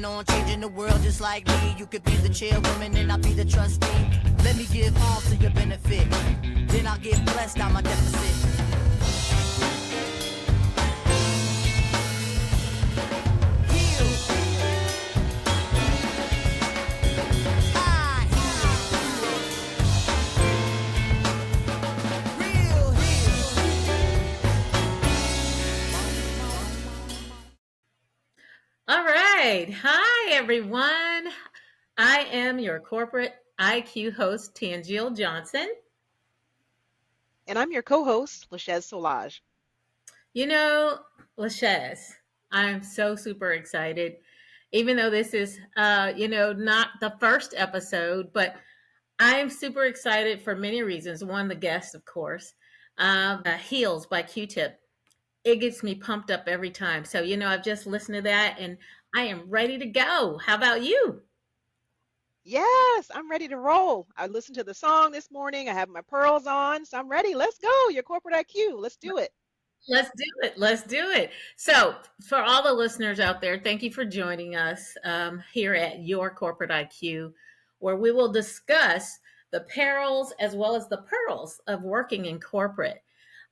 plan on changing the world just like me. You could be the chairwoman and I'll be the trustee. Let me give all to your benefit. Then I'll get blessed out my deficit. All right. Hi, everyone. I am your corporate IQ host, Antoine Johnson. And I'm your co-host, Lachez Solage. You know, Lachez, I'm so super excited. Even though this is, not the first episode, but I'm super excited for many reasons. One, the guest, of course. Heels by Q-Tip. It gets me pumped up every time. So, I've just listened to that and I am ready to go. How about you? Yes, I'm ready to roll. I listened to the song this morning. I have my pearls on, so I'm ready. Let's go. Your corporate IQ. Let's do it. Let's do it. Let's do it. So, for all the listeners out there, thank you for joining us here at Your Corporate IQ, where we will discuss the perils as well as the pearls of working in corporate.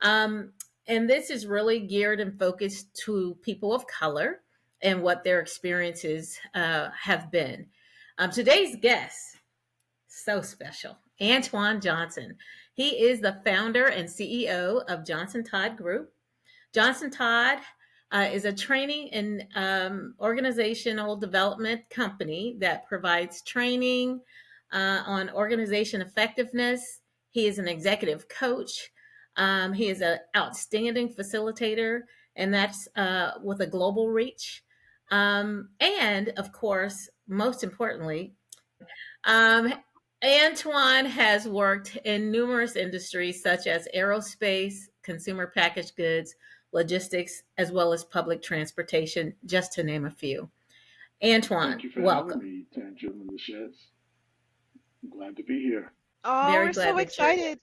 Um, and this is really geared and focused to people of color and what their experiences have been. Today's guest, so special, Antoine Johnson. He is the founder and CEO of Johnson TOD Group. Johnson TOD is a training and organizational development company that provides training on organization effectiveness. He is an executive coach. He is an outstanding facilitator, and that's with a global reach. And of course, most importantly, um, Antoine has worked in numerous industries such as aerospace, consumer packaged goods, logistics, as well as public transportation, just to name a few. Thank Antoine, you for having welcome. me, Tangent and the Sheds. I'm glad to be here. Oh, Very we're so glad that you're excited.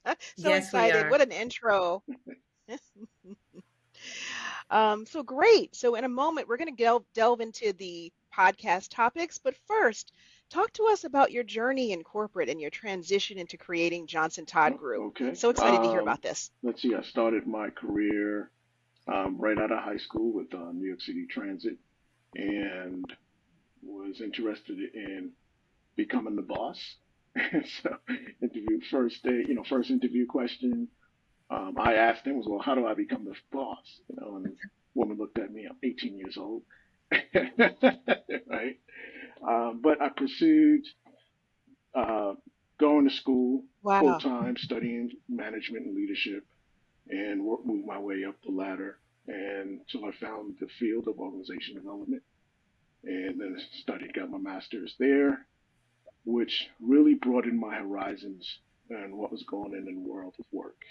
So Yes, we excited. are. What an intro. So great. So in a moment, we're going to delve into the podcast topics. But first, talk to us about your journey in corporate and your transition into creating Johnson Todd Oh, Group. okay. So excited to hear about this. Let's see. I started my career right out of high school with New York City Transit and was interested in becoming the boss. So, interview first day, first interview question I asked him was, well, how do I become the boss? And the woman looked at me. I'm 18 years old, right? But I pursued uh, going to school full Wow. time, studying management and leadership, and moved my way up the ladder. And so I found the field of organization development, and then studied, got my master's there, which really broadened my horizons and what was going on in the world of work.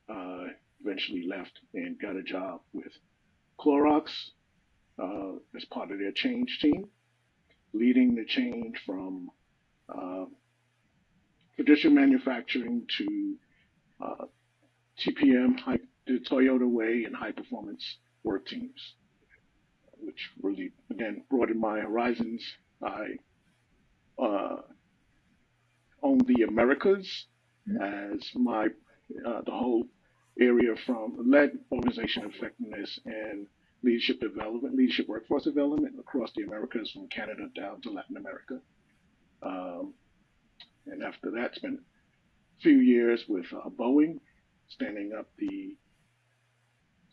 Uh, Eventually left and got a job with Clorox as part of their change team, leading the change from uh, traditional manufacturing to uh, TPM, the Toyota Way, and high performance work teams, which really, again, broadened my horizons. I uh, owned the Americas as my the whole area from led organization effectiveness and leadership development, leadership workforce development across the Americas from Canada down to Latin America. Um, and after that, spent a few years with Boeing, standing up the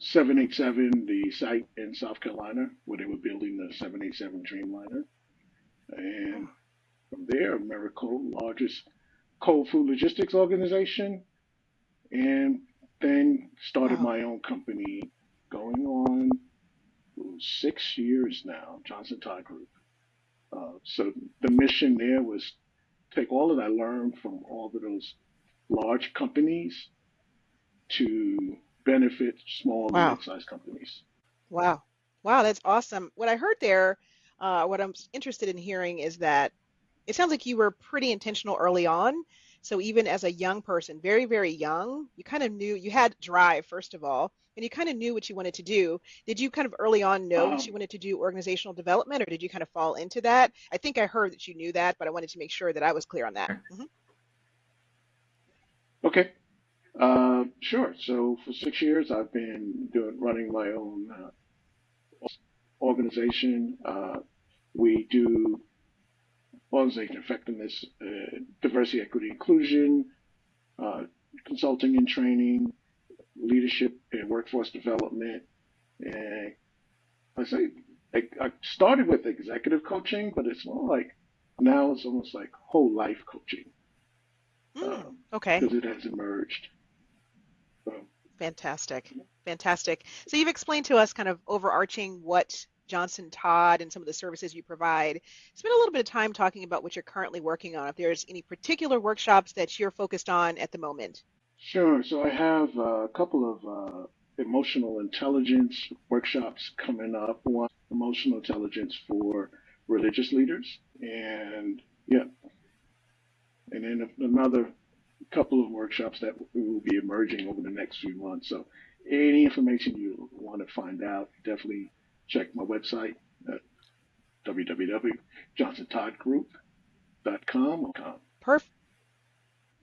787, the site in South Carolina where they were building the 787 Dreamliner. And from there, Americold, largest cold food logistics organization, and then started Wow. my own company going on 6 years now, Johnson Todd Group. So the mission there was take all that I learned from all of those large companies to benefit small and Wow. mid-sized companies. Wow. Wow, that's awesome. What I heard there, what I'm interested in hearing is that it sounds like you were pretty intentional early on So even as a young person, very, very young, you kind of knew you had drive, first of all, and you kind of knew what you wanted to do. Did you kind of early on know that you Um, wanted to do organizational development, or did you kind of fall into that? I think I heard that you knew that, but I wanted to make sure that I was clear on that. okay. Sure. So for 6 years, I've been running my own organization. We do organization effectiveness, diversity, equity, inclusion, uh, consulting and training, leadership and workforce development. And I say, I started with executive coaching, but it's more like now it's almost like whole life coaching Okay. because it has emerged. So, Fantastic. Fantastic. So you've explained to us kind of overarching what Johnson Todd and some of the services you provide. Spend a little bit of time talking about what you're currently working on, if there's any particular workshops that you're focused on at the moment. sure. So I have a couple of emotional intelligence workshops coming up. One, emotional intelligence for religious leaders, and yeah, and then another couple of workshops that will be emerging over the next few months. So any information you want to find out, definitely check my website at www.johnsontoddgroup.com. Perf-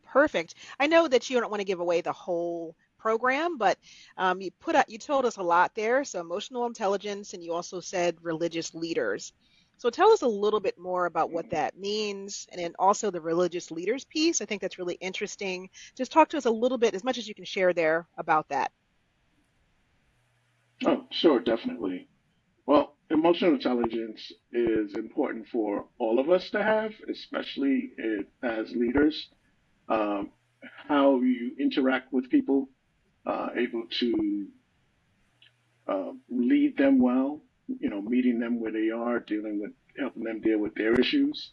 Perfect. I know that you don't want to give away the whole program, but you told us a lot there. So emotional intelligence, and you also said religious leaders. So tell us a little bit more about what that means, and then also the religious leaders piece. I think that's really interesting. Just talk to us a little bit, as much as you can share there about that. Oh, sure, definitely. Well, emotional intelligence is important for all of us to have, especially as leaders. Um, how you interact with people, able to lead them well, meeting them where they are, helping them deal with their issues.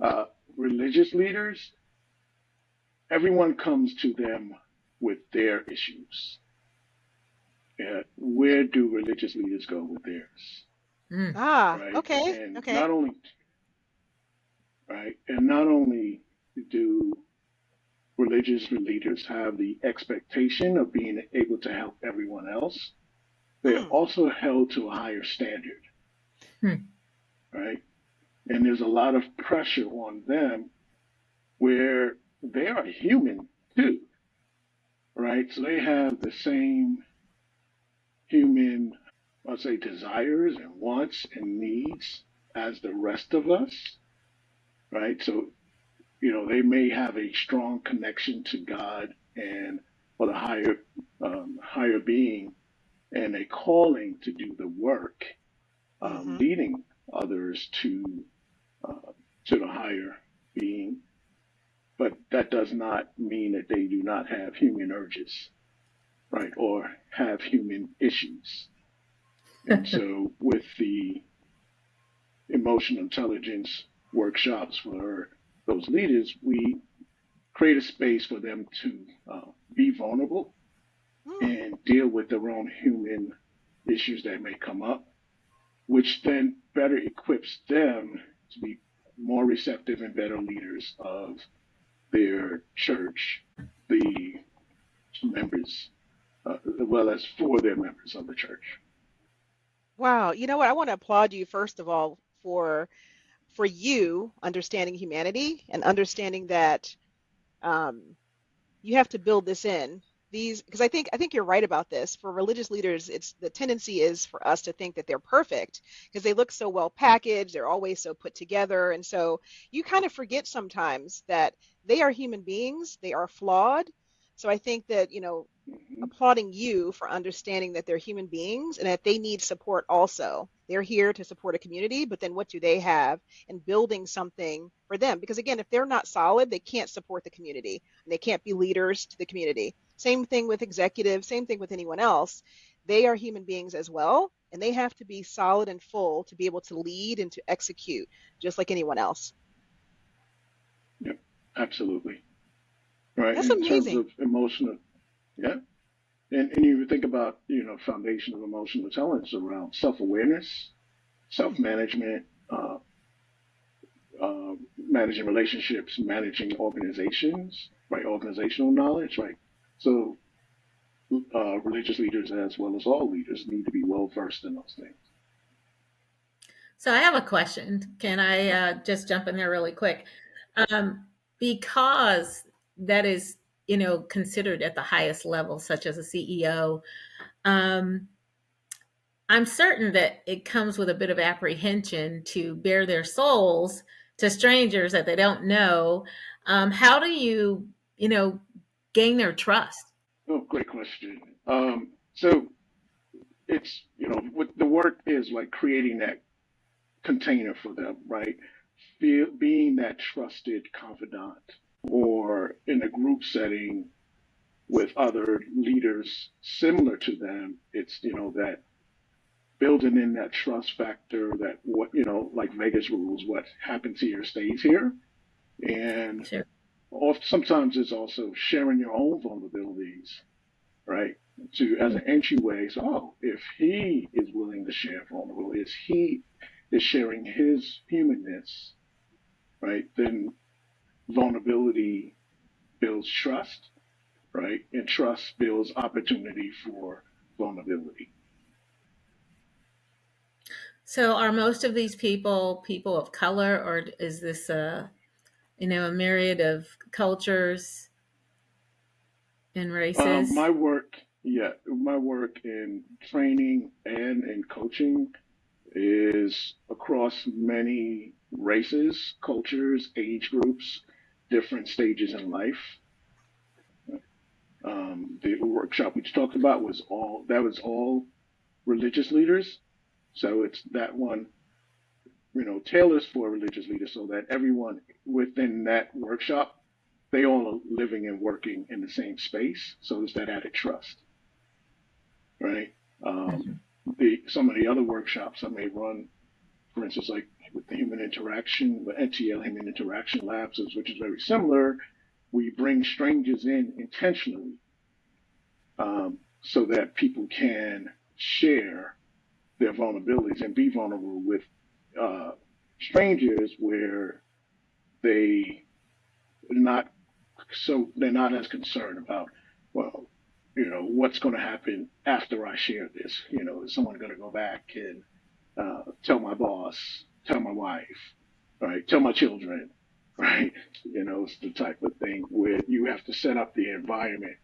Uh, Religious leaders, everyone comes to them with their issues. Where do religious leaders go with theirs? Mm. Ah, Right? okay, And okay. not only do religious leaders have the expectation of being able to help everyone else, they're Hmm. also held to a higher standard, Hmm. right? And there's a lot of pressure on them where they are human too, right? So they have the same human, I'll say, desires and wants and needs as the rest of us, right? So, they may have a strong connection to God and or the higher being and a calling to do the work, Mm-hmm. leading others uh, to the higher being. But that does not mean that they do not have human urges, right, or have human issues. And so, with the emotional intelligence workshops for those leaders, we create a space for them to be vulnerable Hmm. and deal with their own human issues that may come up, which then better equips them to be more receptive and better leaders of their church, the members, as well as for their members of the church. Wow. You know what? I want to applaud you, first of all, for you understanding humanity and understanding that um, you have to build this in these, because I think you're right about this. For religious leaders, it's the tendency is for us to think that they're perfect because they look so well packaged, they're always so put together, and so you kind of forget sometimes that they are human beings, they are flawed. So I think that, Mm-hmm. applauding you for understanding that they're human beings and that they need support also. They're here to support a community, but then what do they have in building something for them? Because again, if they're not solid, they can't support the community and they can't be leaders to the community. Same thing with executives, same thing with anyone else. They are human beings as well, and they have to be solid and full to be able to lead and to execute just like anyone else. Yep, absolutely. Right. That's And in terms amazing. of emotional, yeah. And you think about, foundation of emotional intelligence around self-awareness, Mm, self-management, managing relationships, managing organizations, right? Organizational knowledge, right? So religious leaders, as well as all leaders, need to be well versed in those things. So I have a question. Can I just jump in there really quick? Um, because that is, considered at the highest level, such as a CEO. Um, I'm certain that it comes with a bit of apprehension to bare their souls to strangers that they don't know. How do you gain their trust? Oh, great question. So it's, what the work is like creating that container for them, right? Being that trusted confidant, or in a group setting with other leaders similar to them, it's, that building in that trust factor, that what, like Vegas rules, what happens here stays here. And Sure. sometimes it's also sharing your own vulnerabilities, right? To as an entryway. So, if he is willing to share vulnerabilities, he is sharing his humanness, right? Then vulnerability builds trust, right? And trust builds opportunity for vulnerability. So are most of these people of color, or is this a myriad of cultures and races? My work, yeah, my work in training and in coaching is across many races, cultures, age groups, different stages in life. The workshop we just talked about was all religious leaders. So it's that one, tailors for religious leaders so that everyone within that workshop, they all are living and working in the same space. So there's that added trust, right? Um, some of the other workshops I may run, for instance, like with the human interaction, the NTL human interaction labs, which is very similar. We bring strangers in intentionally, so that people can share their vulnerabilities and be vulnerable with uh, strangers, where they not they're not as concerned about, well, what's going to happen after I share this. Is someone going to go back and tell my boss, tell my wife, right, tell my children, right? It's the type of thing where you have to set up the environment,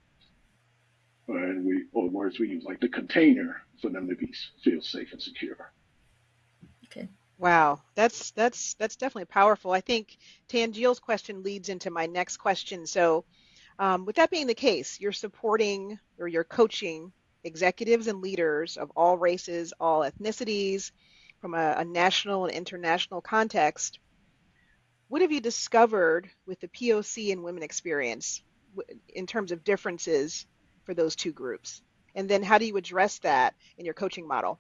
and or words we use like the container, for them to feel safe and secure. Okay. Wow, that's definitely powerful. I think Tanjil's question leads into my next question. So, with that being the case, you're supporting or you're coaching executives and leaders of all races, all ethnicities, from a national and international context. What have you discovered with the POC and women experience in terms of differences for those two groups? And then how do you address that in your coaching model?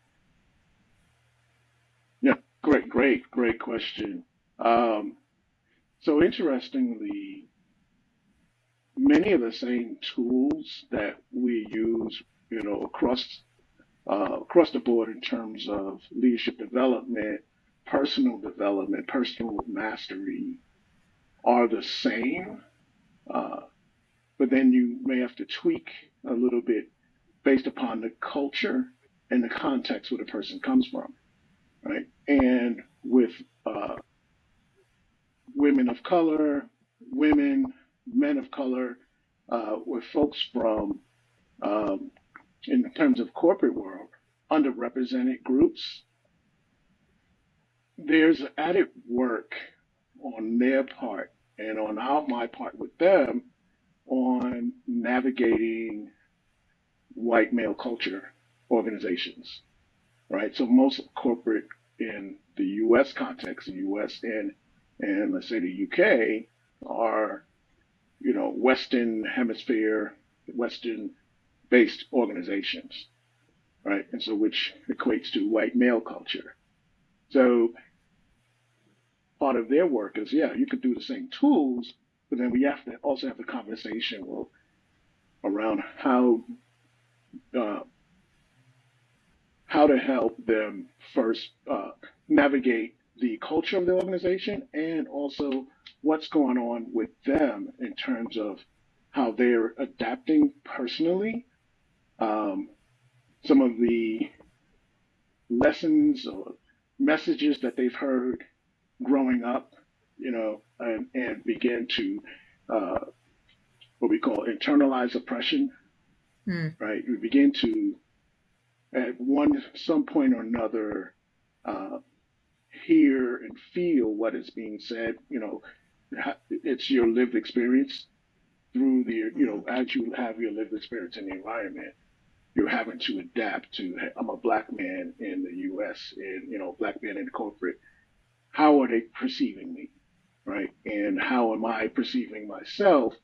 Yeah, great question. Um, so interestingly, many of the same tools that we use, across the board in terms of leadership development, personal mastery, are the same. Uh, but then you may have to tweak a little bit based upon the culture and the context where the person comes from, right? And with women of color, women, men of color, with folks from, um, in terms of corporate world, underrepresented groups, there's added work on their part and on my part with them on navigating white male culture organizations, right? So most corporate in the U.S. context, the U.S. and let's say the U.K. are, Western hemisphere, Western based organizations, right? And so which equates to white male culture. So part of their work is, yeah, you could do the same tools, but then we have to also have the conversation, well, around uh, how to help them first navigate the culture of the organization and also what's going on with them in terms of how they're adapting personally. Um, some of the lessons or messages that they've heard growing up, and begin to uh, what we call internalize oppression, Hmm. right? We begin to, at some point or another, uh, hear and feel what is being said. It's your lived experience through Mm-hmm. as you have your lived experience in the environment, you're having to adapt to, hey, I'm a black man in the U.S. and, black man in corporate. How are they perceiving me? Right. And how am I perceiving myself?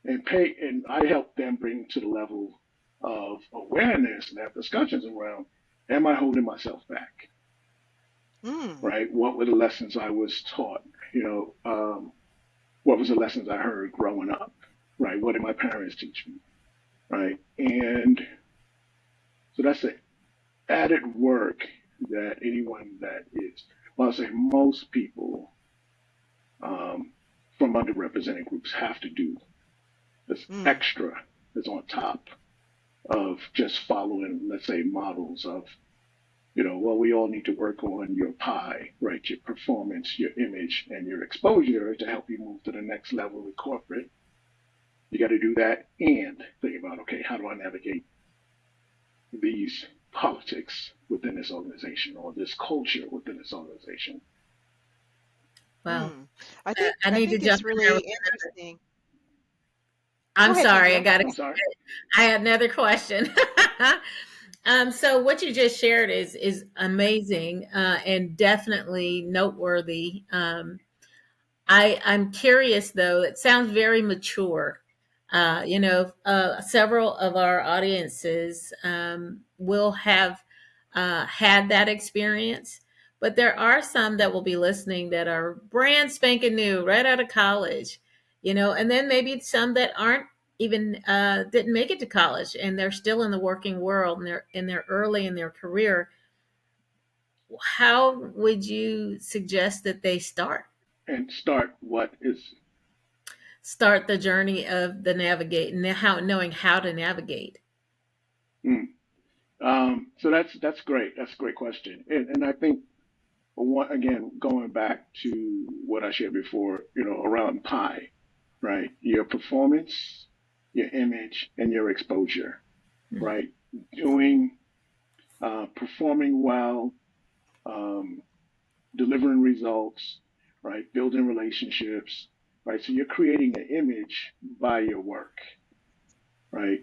And I help them bring to the level of awareness and have discussions around, am I holding myself back? Mm. Right? What were the lessons I was taught? What was the lessons I heard growing up? Right? What did my parents teach me? Right? And so that's the added work that anyone that is, well, I'll say most people um, from underrepresented groups have to do. This Mm. extra is on top of just following, let's say, models of, well, we all need to work on your pie, right? Your performance, your image, and your exposure to help you move to the next level with corporate. You got to do that and think about, okay, how do I navigate these politics within this organization or this culture within this organization? Wow. Mm. I I, think I I need to think it's jump in there. really interesting. Go I'm ahead, sorry. I Kendra. got I'm sorry. excited. I had another question. So what you just shared is amazing and definitely noteworthy. I'm curious though. It sounds very mature. Several of our audiences will have had that experience, but there are some that will be listening that are brand spanking new, right out of college. And then maybe some that aren't even didn't make it to college, and they're still in the working world, and they're early in their career. How would you suggest that they And start what is. start the journey of the navigate and how knowing how to navigate? Mm. So that's great. That's a great question. And I think again, going back to what I shared before, around pie, right? Your performance, your image, and your exposure, Mm. right? Doing, performing well, um, delivering results, right? Building relationships, right? So you're creating an image by your work, right?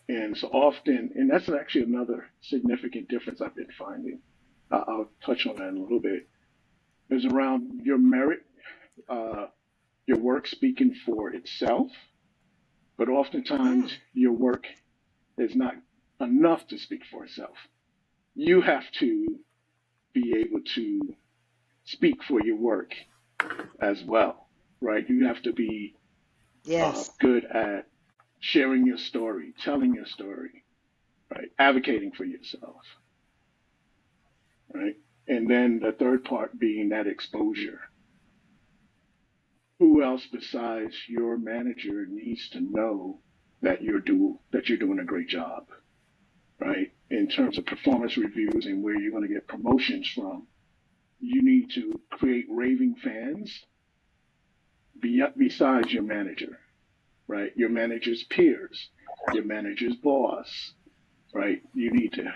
And so often, and that's actually another significant difference I've been finding. I'll touch on that in a little bit. Is around your merit, uh, your work speaking for itself, but oftentimes Mm. your work is not enough to speak for itself. You have to be able to speak for your work as well, right? You have to be Yes. good at sharing your story, telling your story, right? Advocating for yourself, right? And then the third part being that exposure. Who else besides your manager needs to know that you're doing a great job, right? In terms of performance reviews and where you're going to get promotions from, you need to create raving fans besides your manager, right? Your manager's peers, your manager's boss, right? You need to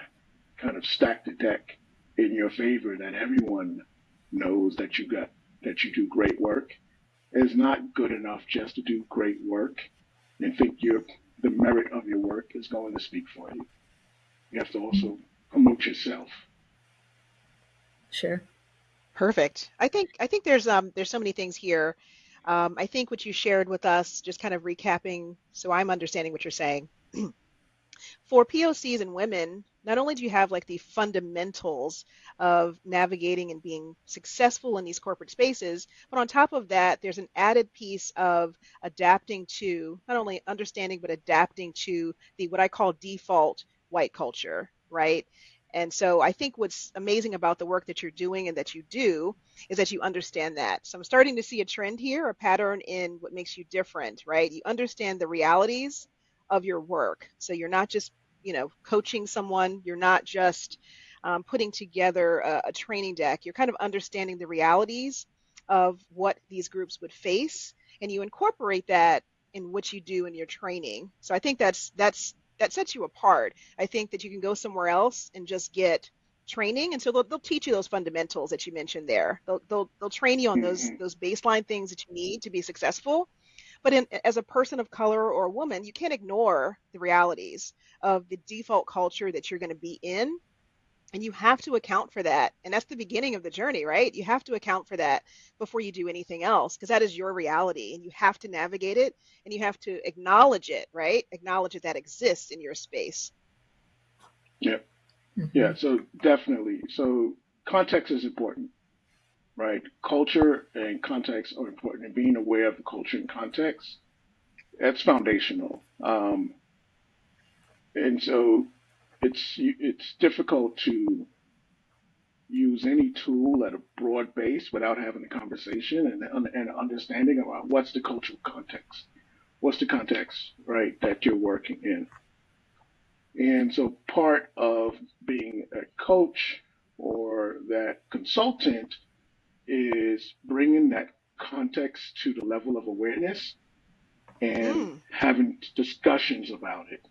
kind of stack the deck in your favor that everyone knows that you do great work. It's not good enough just to do great work and think the merit of your work is going to speak for you. You have to also promote yourself. Sure. Perfect. I think there's so many things here. I think what you shared with us, just kind of recapping, so I'm understanding what you're saying. For POCs and women, not only do you have like the fundamentals of navigating and being successful in these corporate spaces, but on top of that, there's an added piece of adapting to not only understanding but adapting to the what I call default white culture, right? And so I think what's amazing about the work that you're doing and that you do is that you understand that. So I'm starting to see a trend here, a pattern in what makes you different, right? You understand the realities of your work. So you're not just, coaching someone, you're not just putting together a training deck. You're kind of understanding the realities of what these groups would face, and you incorporate that in what you do in your training. So I think that sets you apart. I think that you can go somewhere else and just get training, and so they'll teach you those fundamentals that you mentioned there. They'll train you on Hmm. those baseline things that you need to be successful. But as a person of color or a woman, you can't ignore the realities of the default culture that you're going to be in, and you have to account for that. And that's the beginning of the journey, right? You have to account for that before you do anything else, because that is your reality and you have to navigate it and you have to acknowledge it, right? Acknowledge that exists in your space. Yeah. Yeah. Mhm. So definitely. So context is important, right? Culture and context are important, and being aware of the culture and context, that's foundational. And so it's difficult to use any tool at a broad base without having a conversation and understanding about what's the cultural context, what's the context, right, that you're working in. And so part of being a coach or that consultant is bringing that context to the level of awareness and Mm, having discussions about it,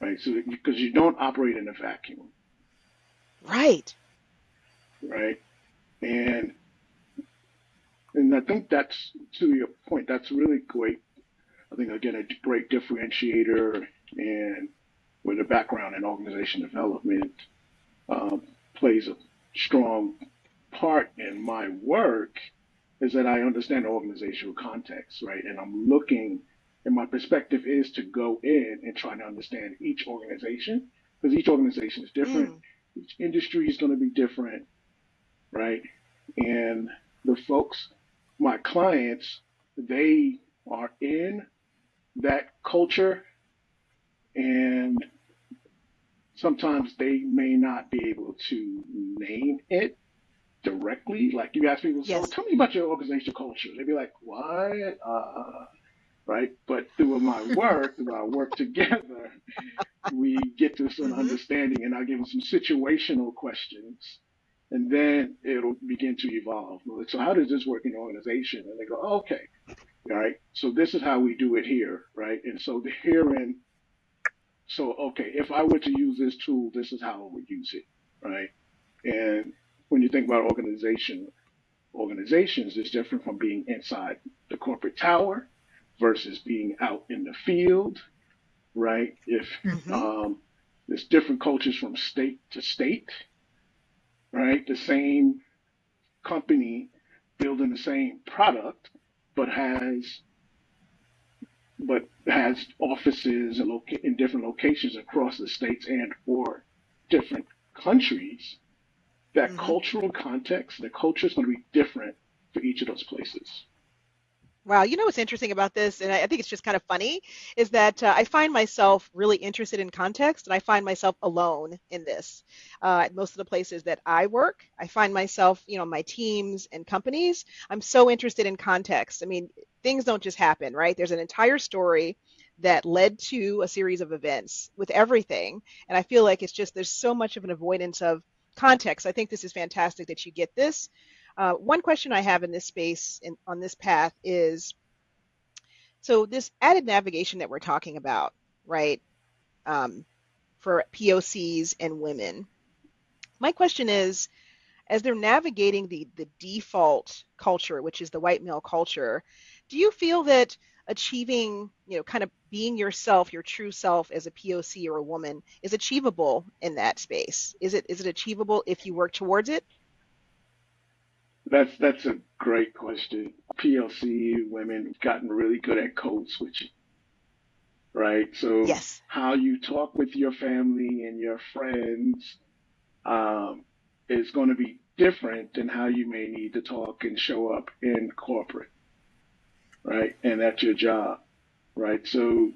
right? So because you don't operate in a vacuum, right. right? And and I think that's to your point. That's really great. I think again a great differentiator and with a background in organization development um, plays a strong part in my work is that I understand the organizational context, right? And I'm looking, and my perspective is to go in and try to understand each organization because each organization is different. Mm, Each industry is going to be different, right? And the folks, my clients, they are in that culture and sometimes they may not be able to name it directly. Like you ask people, so yes. tell me about your organizational culture. They'd be like, what? Right? But through my work, through our work together, we get to some Hmm. understanding and I give them some situational questions. And then it'll begin to evolve. Like, so how does this work in your organization? And they go, oh, okay, all right. So this is how we do it here, right? And so the herein, so okay, if I were to use this tool, this is how I would use it, right? And when you think about organizations is different from being inside the corporate tower versus being out in the field, right? If Hmm. um, there's different cultures from state to state, right? The same company building the same product, but has offices in different locations across the states and or different countries. That Hmm. cultural context, the culture is going to be different for each of those places. Wow, you know what's interesting about this, and I think it's just kind of funny, is that I find myself really interested in context, and I find myself alone in this. At most of the places that I work, I find myself, my teams and companies, I'm so interested in context. I mean, things don't just happen, right? There's an entire story that led to a series of events with everything, and I feel like it's just there's so much of an avoidance of context. I think this is fantastic that you get this. One question I have in this space on this path is, so this added navigation that we're talking about, right, um, for POCs and women. My question is, as they're navigating the default culture, which is the white male culture, do you feel that achieving, kind of being yourself, your true self as a POC or a woman is achievable in that space? Is it achievable if you work towards it? That's a great question. PLC women have gotten really good at code switching, right? So Yes. how you talk with your family and your friends um, is going to be different than how you may need to talk and show up in corporate, right? And at your job, right? So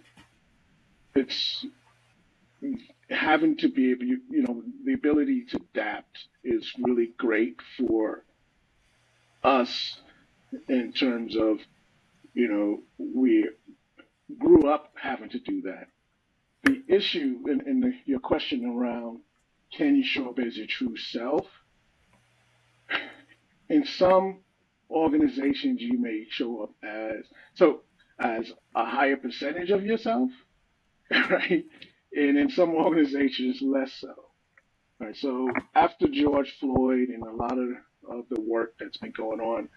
it's having to be able, the ability to adapt is really great for us in terms of, we grew up having to do that. The issue in your question around can you show up as your true self? In some organizations, you may show up as a higher percentage of yourself, right? And in some organizations, less so. Right. So after George Floyd and a lot of the work that's been going on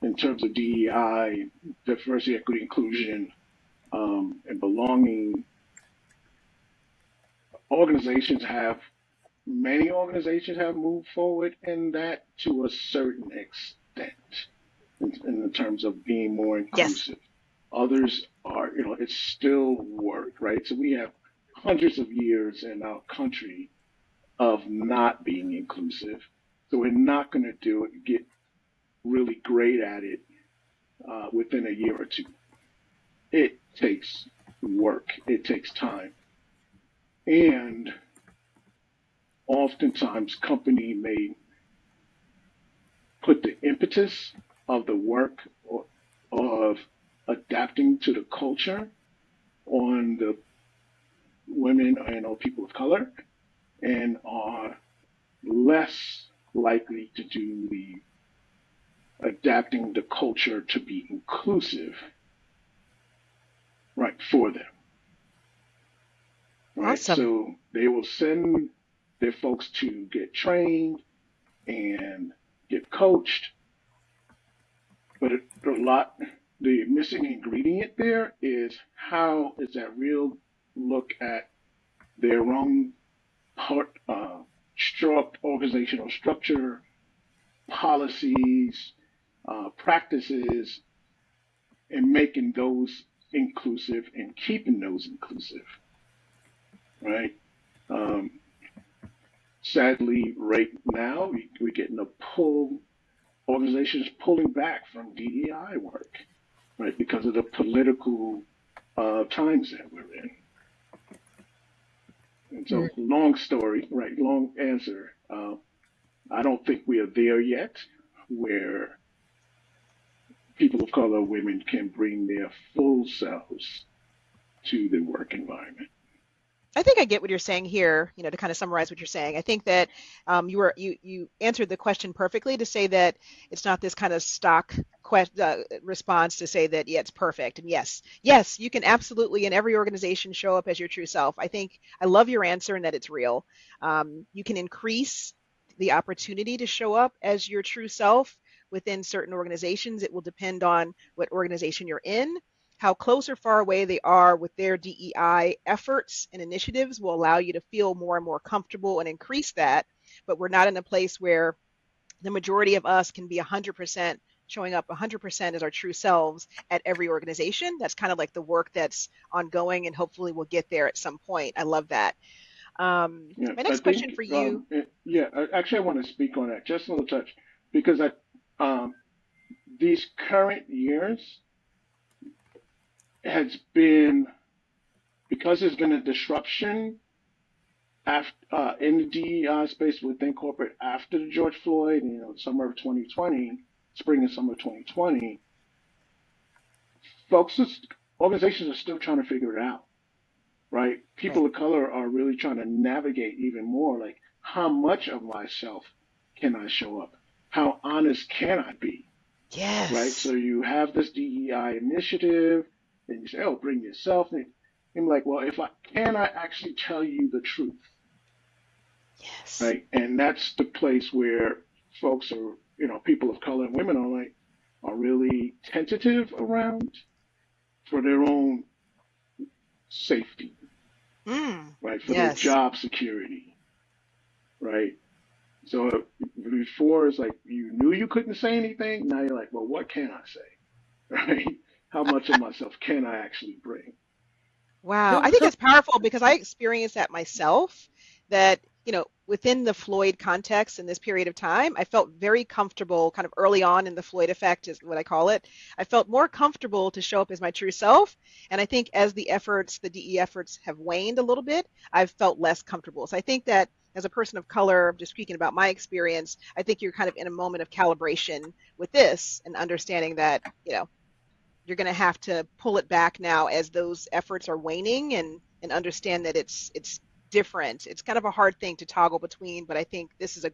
in terms of DEI, diversity, equity, inclusion, and belonging, many organizations have moved forward in that to a certain extent in terms of being more Yes. inclusive. Others are, it's still work, right? So we have hundreds of years in our country of not being inclusive. So we're not going to get really great at it within a year or two. It takes work, it takes time. And oftentimes, company may put the impetus of the work of adapting to the culture on the women and people of color, and are less likely to do the adapting the culture to be inclusive, right, for them. Right. Awesome. So they will send their folks to get trained and get coached. But the missing ingredient there is how is that real look at their own organizational structure, policies, practices, and making those inclusive and keeping those inclusive, right? Um, Sadly, right now, we're getting organizations pulling back from DEI work, right, because of the political times that we're in. And so, long story, right, long answer. I don't think we are there yet where people of color, women can bring their full selves to the work environment. I think I get what you're saying here, to kind of summarize what you're saying. I think that you answered the question perfectly to say that it's not this kind of stock response to say that, yeah, it's perfect. And yes, you can absolutely in every organization show up as your true self. I love your answer and that it's real. You can increase the opportunity to show up as your true self within certain organizations. It will depend on what organization you're in. How close or far away they are with their DEI efforts and initiatives will allow you to feel more and more comfortable and increase that. But we're not in a place where the majority of us can be 100% showing up 100% as our true selves at every organization. That's kind of like the work that's ongoing, and hopefully we'll get there at some point. I love that. Yeah, My I next question think, for you. actually, I want to speak on that just a little touch because these current years has been because there's been a disruption in the DEI space within corporate after the George Floyd, summer of 2020, spring and summer of 2020. Organizations are still trying to figure it out, right? People Right. of color are really trying to navigate even more, like how much of myself can I show up? How honest can I be? Right? So Yes. you have this DEI initiative, and you say, "Oh, bring yourself." And I'm like, "Well, can I actually tell you the truth?" Yes. Right? And that's the place where folks are, people of color and women are really tentative around for their own safety, right? For their Yes. job security, right? So before it's like you knew you couldn't say anything. Now you're like, well, what can I say? Right? How much of myself can I actually bring? Wow. Who I think who it's powerful because I experienced that myself, that within the Floyd context in this period of time, I felt very comfortable kind of early on in the Floyd effect is what I call it. I felt more comfortable to show up as my true self. And I think as the DE efforts have waned a little bit, I've felt less comfortable. So I think that as a person of color, just speaking about my experience, I think you're kind of in a moment of calibration with this and understanding that, you're going to have to pull it back now as those efforts are waning and understand that it's different. It's kind of a hard thing to toggle between, but I think this is a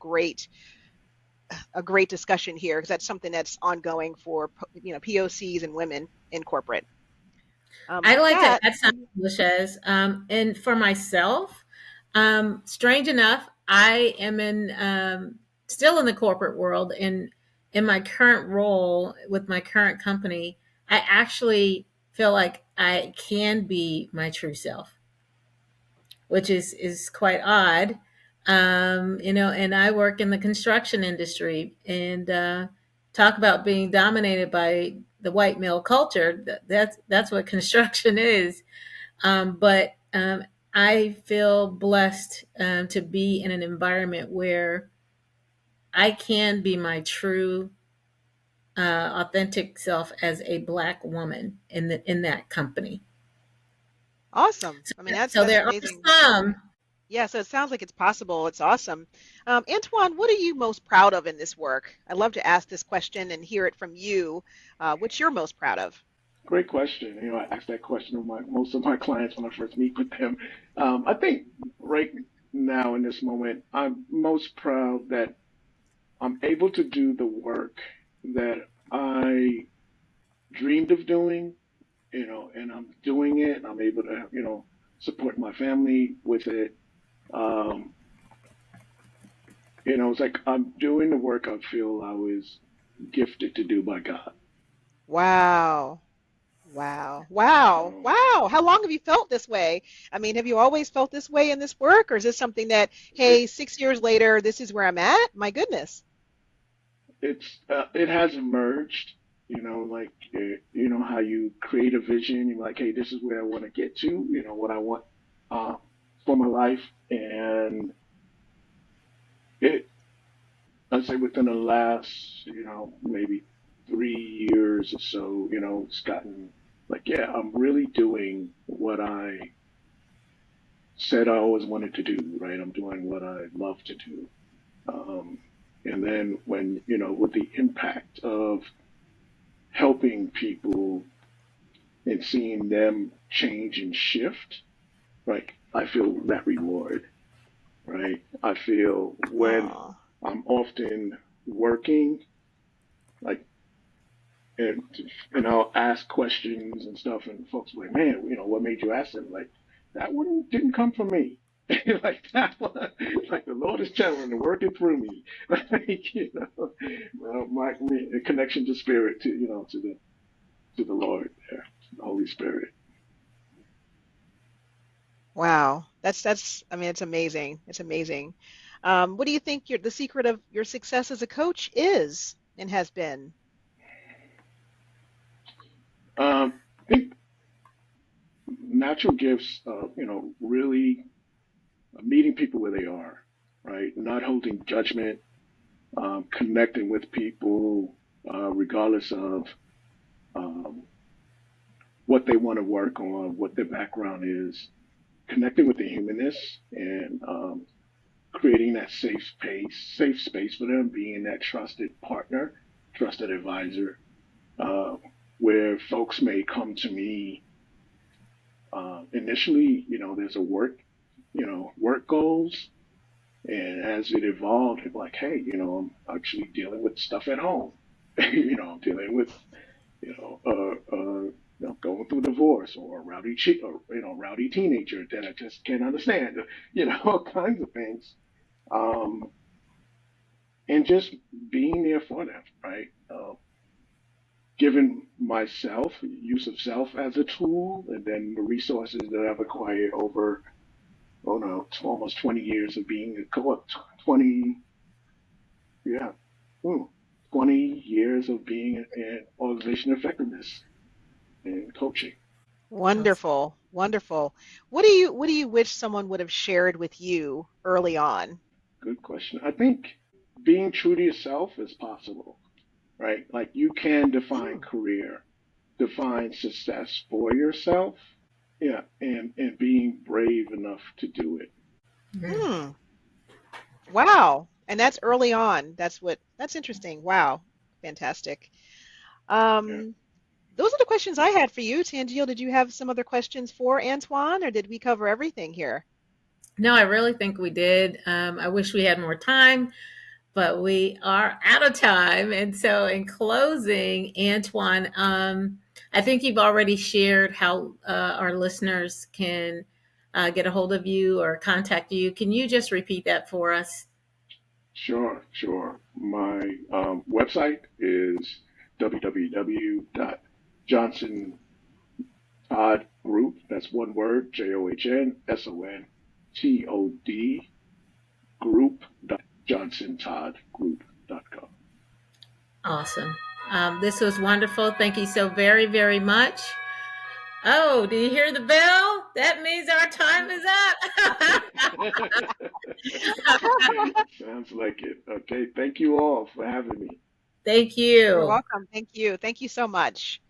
great discussion here because that's something that's ongoing for POCs and women in corporate. I With like to that, add something, Lachez. And for myself, strange enough, I am still in the corporate world. And in my current role with my current company, I actually feel like I can be my true self, which is quite odd. And I work in the construction industry, and talk about being dominated by the white male culture. That's what construction is. But I feel blessed to be in an environment where I can be my true, authentic self as a Black woman in that company. awesome. I mean, that's So that's there are amazing. some. Yeah, so it sounds like it's possible. It's awesome. Antoine, what are you most proud of in this work? I'd love to ask this question and hear it from you. What you're most proud of? Great question. I ask that question of most of my clients when I first meet with them. I think right now in this moment, I'm most proud that I'm able to do the work that I dreamed of doing, and I'm doing it. And I'm able to, support my family with it. Um, it's like I'm doing the work I feel I was gifted to do by God. Wow. Wow. Wow. Um, Wow. How long have you felt this way? I mean, have you always felt this way in this work, or is this something that, it, hey, 6 years later, this is where I'm at? My goodness. it has emerged. Like how you create a vision. You're like, hey, this is where I want to get to. What I want uh, for my life, and it. I'd say within the last, maybe 3 years or so, it's gotten like, yeah, I'm really doing what I said I always wanted to do, right? I'm doing what I love to do. Um, and then when, with the impact of helping people and seeing them change and shift, like I feel that reward, right? I feel when Oh, I'm often working, like, and I'll ask questions and stuff, and folks are like, man, what made you ask them? Like, that one didn't come from me. Like that one, like the Lord is channeling and working through me, like my connection to spirit, to the Lord, yeah, to the Holy Spirit. wow. I mean, it's amazing. It's amazing. What do you think the secret of your success as a coach is and has been? I think natural gifts, really meeting people where they are, right? Not holding judgment, connecting with people, regardless of um, what they want to work on, what their background is, connecting with the humanness, and creating that safe space for them, being that trusted partner, trusted advisor, uh, where folks may come to me initially. There's a work goals, and as it evolved, it's like, hey, I'm actually dealing with stuff at home. I'm dealing with going through divorce, or a rowdy teenager that I just can't understand, all kinds of things, um, and just being there for them, right? Giving myself use of self as a tool, and then the resources that I've acquired over, oh no, it's almost 20 years of being a co-op, 20, yeah, hmm, 20 years of being in organization effectiveness and coaching. Awesome. Wonderful. Wonderful. What do you wish someone would have shared with you early on? Good question. I think being true to yourself is possible, right? Like you can define Hmm. career, define success for yourself. Yeah, and being brave enough to do it. Mm. Hmm. Wow. And that's early on. That's interesting. Wow. Fantastic. Yeah. Um, those are the questions I had for you. Tangiel, did you have some other questions for Antoine, or did we cover everything here? No, I really think we did. I wish we had more time, but we are out of time. And so, in closing, Antoine, I think you've already shared how our listeners can get a hold of you or contact you. Can you just repeat that for us? Sure, sure. My website is www.johnsontodd group. That's one word, JOHNSONTOD group.johnsontoddgroup.com. Awesome. This was wonderful. Thank you so very, very much. Oh, do you hear the bell? That means our time is up. Sounds like it. Okay, thank you all for having me. Thank You're you. welcome. Thank you. Thank you so much.